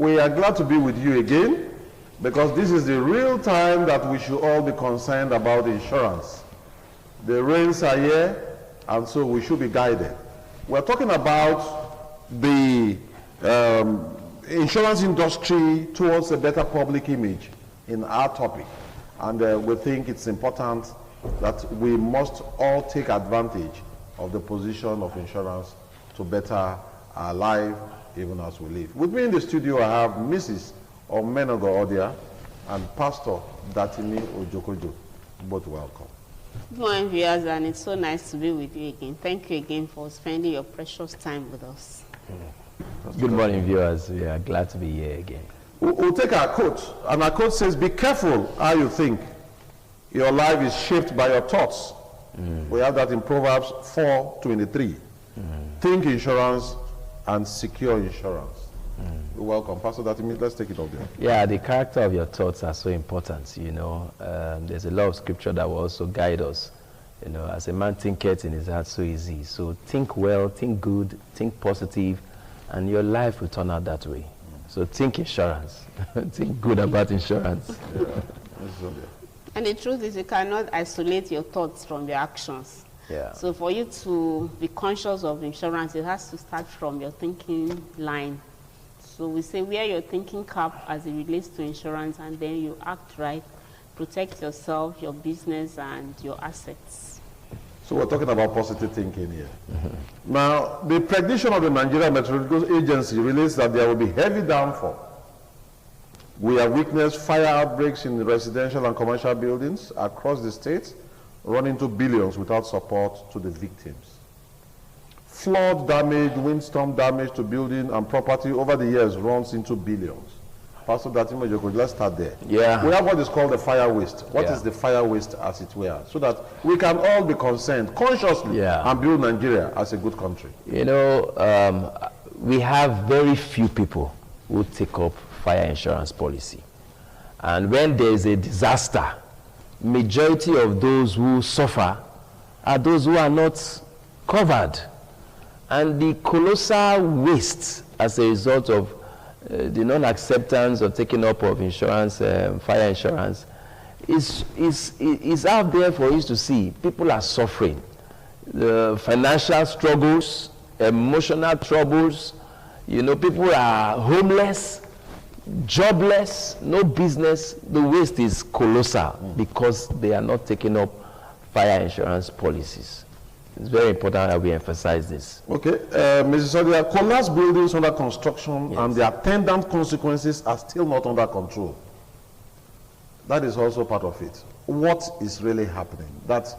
We are glad to be with you again because this is the real time that we should all be concerned about insurance. The rains are here, and so we should be guided. We're talking about the insurance industry towards a better public image in our topic. And we think it's important that we must all take advantage of the position of insurance to better our life even as we live. With me in the studio, I have Mrs. Omenogo Odia and Pastor Datimi Ojokojo. Both welcome. Good morning, viewers, and it's so nice to be with you again. Thank you again for spending your precious time with us. Good morning, viewers. We are glad to be here again. We'll take our quote, and our quote says, "Be careful how you think. Your life is shaped by your thoughts." We have that in Proverbs 4:23. Think insurance and secure insurance. You're welcome. Pastor Datimi, let's take it up there. Yeah, the character of your thoughts are so important, you know. There's a lot of scripture that will also guide us. You know, as a man thinketh in his heart, so is he. So think well, think good, think positive, and your life will turn out that way. So think insurance. Think good about insurance. And the truth is, you cannot isolate your thoughts from your actions. Yeah. So for you to be conscious of insurance, it has to start from your thinking line. So we say wear your thinking cap as it relates to insurance, and then you act right, protect yourself, your business, and your assets. So we're talking about positive thinking here. Now, the prediction of the Nigerian Meteorological Agency relates that there will be heavy downfall. We have witnessed fire outbreaks in residential and commercial buildings across the state, running to billions without support to the victims. Flood damage, windstorm damage to building and property over the years runs into billions. Pastor Datimi Ojokojo, let's start there. Yeah. We have what is called the fire waste. What Yeah. is the fire waste, as it were? So that we can all be concerned consciously and build Nigeria as a good country. You know, we have very few people who take up fire insurance policy. And when there is a disaster, majority of those who suffer are those who are not covered. And the colossal waste as a result of the non-acceptance or taking up of insurance, fire insurance, is out there for us to see. People are suffering. The financial struggles, emotional troubles, you know, people are homeless, jobless, no business. The waste is colossal because they are not taking up fire insurance policies. It's very important that we emphasize this. Okay, Mrs. Odia, collapsed buildings under construction and the attendant consequences are still not under control. That is also part of it. What is really happening? That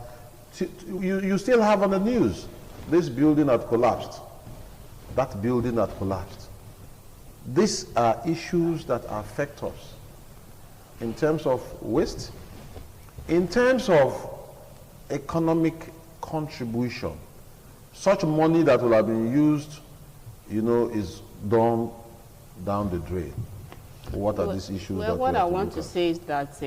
you still have on the news, this building had collapsed, that building had collapsed. These are issues that affect us in terms of waste, in terms of economic contribution. Such money that will have been used, you know, is done down the drain. What are these issues? Well, what I want to say is that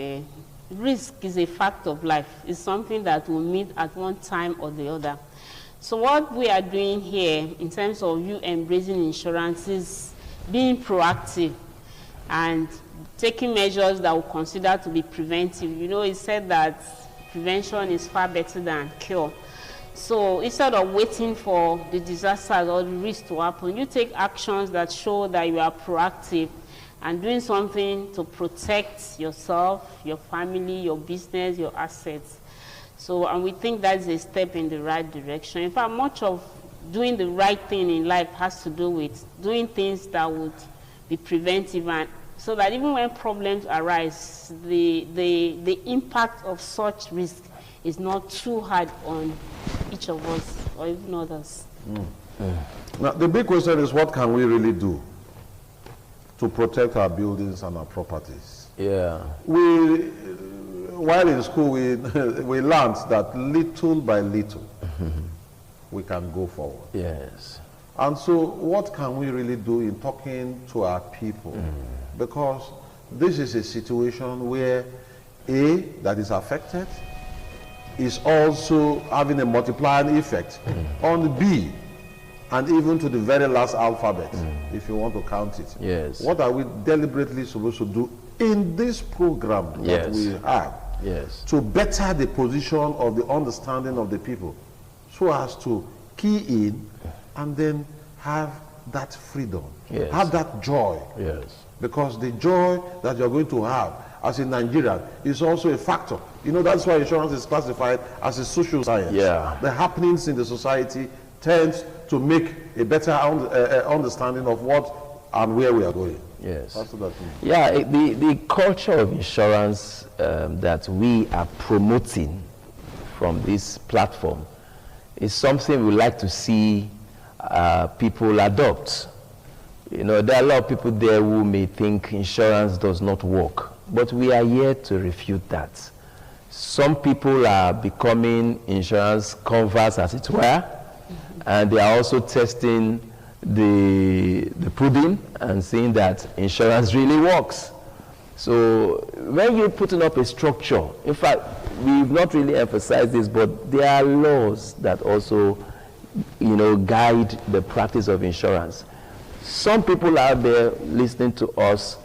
risk is a fact of life. It's something that will meet at one time or the other. So what we are doing here in terms of you embracing insurance is being proactive and taking measures that we consider to be preventive. You know, it said that prevention is far better than cure. So instead of waiting for the disasters or the risk to happen, you take actions that show that you are proactive and doing something to protect yourself, your family, your business, your assets. So, and we think that's a step in the right direction. In fact, much of doing the right thing in life has to do with doing things that would be preventive, and so that even when problems arise, the impact of such risk is not too hard on each of us or even others. Now, the big question is, what can we really do to protect our buildings and our properties? Yeah. While in school, we learned that little by little, we can go forward. Yes. And so what can we really do in talking to our people? Because this is a situation where A, that is affected, is also having a multiplying effect on B. and even to the very last alphabet, if you want to count it. Yes. What are we deliberately supposed to do in this program that we have to better the position of the understanding of the people, so as to key in and then have that freedom, have that joy? Because the joy that you're going to have as a Nigerian is also a factor. You know, that's why insurance is classified as a social science. The happenings in the society tends to make a better understanding of what and where we are going. The culture of insurance that we are promoting from this platform is something we like to see people adopt. You know, there are a lot of people there who may think insurance does not work, but we are here to refute that. Some people are becoming insurance converts, as it were, and they are also testing the pudding and seeing that insurance really works. So when you're putting up a structure, in fact, we've not really emphasized this, but there are laws that also, you know, guide the practice of insurance. Some people out there listening to us,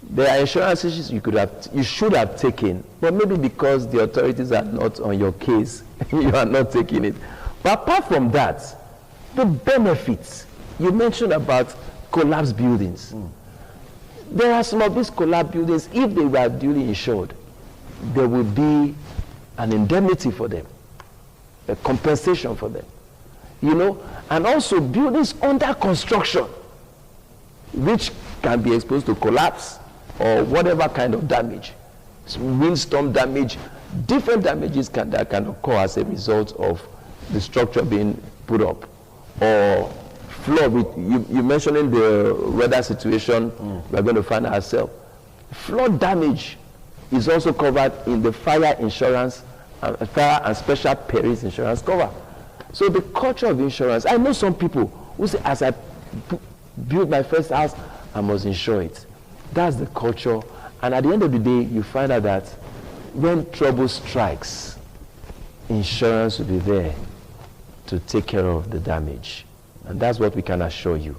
there are insurances you should have taken, but maybe because the authorities are not on your case, you are not taking it. But apart from that, the benefits, you mentioned about collapsed buildings. There are some of these collapsed buildings, if they were duly insured, there will be an indemnity for them, a compensation for them, you know, and also buildings under construction, which can be exposed to collapse or whatever kind of damage, windstorm damage, different damages that can occur as a result of the structure being put up, or flood. You mentioning the weather situation we're going to find ourselves. Flood damage is also covered in the fire insurance, fire and special perils insurance cover. So the culture of insurance, I know some people who say, as I build my first house, I must insure it. That's the culture. And at the end of the day, you find out that when trouble strikes, insurance will be there to take care of the damage. And that's what we can assure you.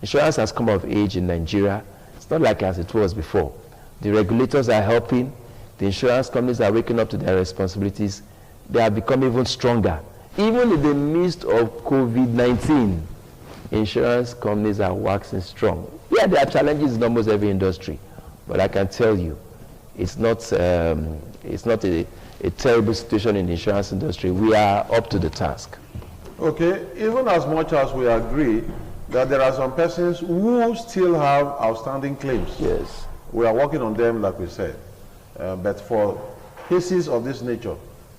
Insurance has come of age in Nigeria. It's not like as it was before. The regulators are helping. The insurance companies are waking up to their responsibilities. They have become even stronger. Even in the midst of COVID-19, insurance companies are waxing strong. Yeah, there are challenges in almost every industry, but I can tell you, it's not a terrible situation in the insurance industry. We are up to the task. Okay, even as much as we agree that there are some persons who still have outstanding claims. Yes. We are working on them, like we said. But for cases of this nature,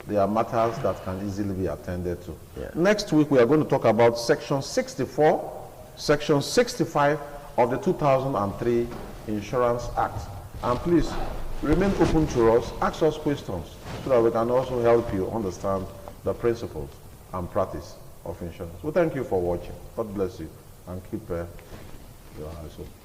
there are matters that can easily be attended to. Next week, we are going to talk about Section 64, Section 65 of the 2003 Insurance Act. And please, remain open to us, ask us questions, so that we can also help you understand the principles and practice of insurance. We thank you for watching. God bless you, and keep your eyes open.